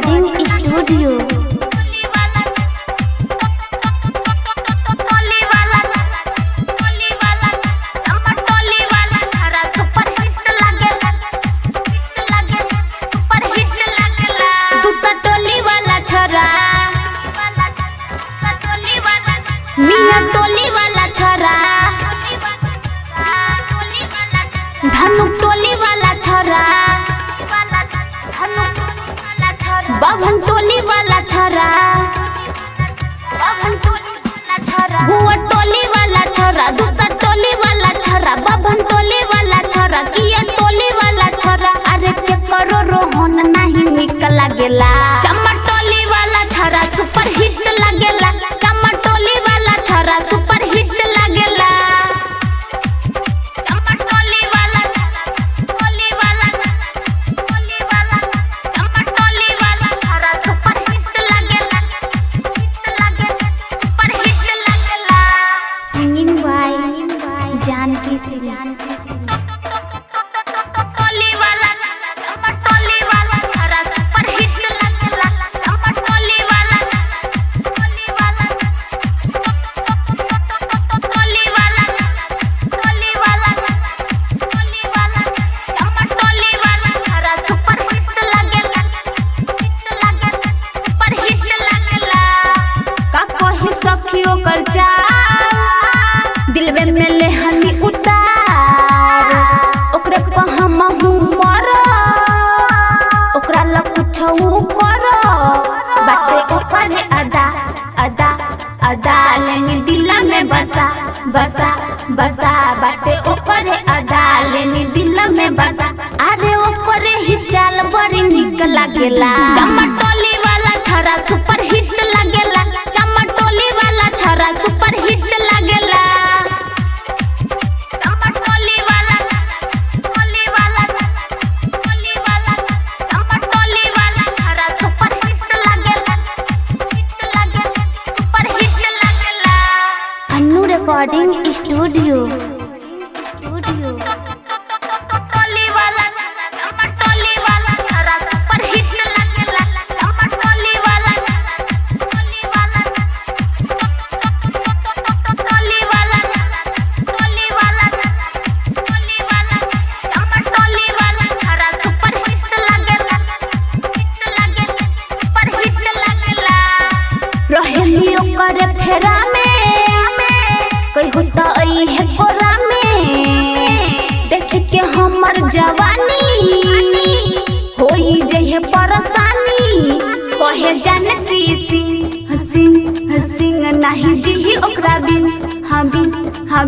Recording studio. मियां टोली वाला छोरा, धनुक टोली वाला छोरा, बाभन टोली वाला छोरा, गुआ टोली वाला छोरा, दूसरा टोली वाला छोरा, बाभन टोली वाला छोरा, किया टोली वाला छोरा। अरे के करो रोहन नहीं निकल लागेला। चम्मा टोली वाला छोरा सुपर हिट लागेला। चम्मा टोली वाला छोरा सुपर हिट लागेला। चम्मा टोली वाला, टोली वाला, टोली वाला, चम्मा टोली वाला छोरा सुपर हिट लागेला। हिट लागेला, सुपर हिट लागेला। Singing by Janaki Singh. टोली वाला, चम्मा टोली वाला छोरा सुपर हिट लागेला। चम्मा टोली वाला, टोली वाला, टोली वाला, टोली वाला, टोली वाला, चम्मा टोली वाला छोरा सुपर हिट लागेला। हिट लागेला, सुपर हिट लागेला। का कहि सखियो कर चाल, दिलवे में ले हनी उतार। ओकरे पे हम मर, ओकरा ला कुछ कर। बाटे ओकरे अदा अदा अदा, लेनी दिल में बसा बसा बसा। बाटे ओकरे अदा लेनी दिल में बसा। अरे ओकरे ही चाल बड़ी निक लागेला। चम्मा टोली वाला छोरा सुपर हिट लागेला। चम्मा टोली वाला छोरा सुपर हिट लागेला। चम्मा टोली वाला, टोली वाला, टोली वाला, चम्मा टोली वाला छोरा सुपर हिट लागेला। हिट लागेला, सुपर हिट लागेला। Annu recording studio. टोली वाला, चम्मा टोली वाला छोरा सुपर हिट लागेला। चम्मा टोली वाला, टोली वाला, टोली वाला, टोली वाला, टोली वाला, चम्मा टोली वाला छोरा सुपर हिट लागेला। हिट लागेला, सुपर हिट लागेला। रहेली ओकर फेरा में, कहियो त आई है कोरा में। देख के हमर जवानी होई जहे परेशानी। कहे जानकी सिंह सिंह सिंह नहीं जी ओकरा बिन। हाँ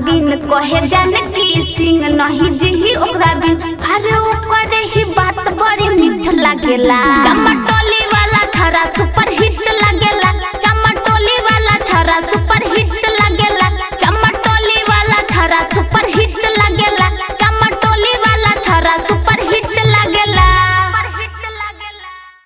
बिन कहे जानकी सिंह नहीं जी ओकरा बिन। अरे ओकरे ही बात बड़ी मीठ लागेला। चम्मा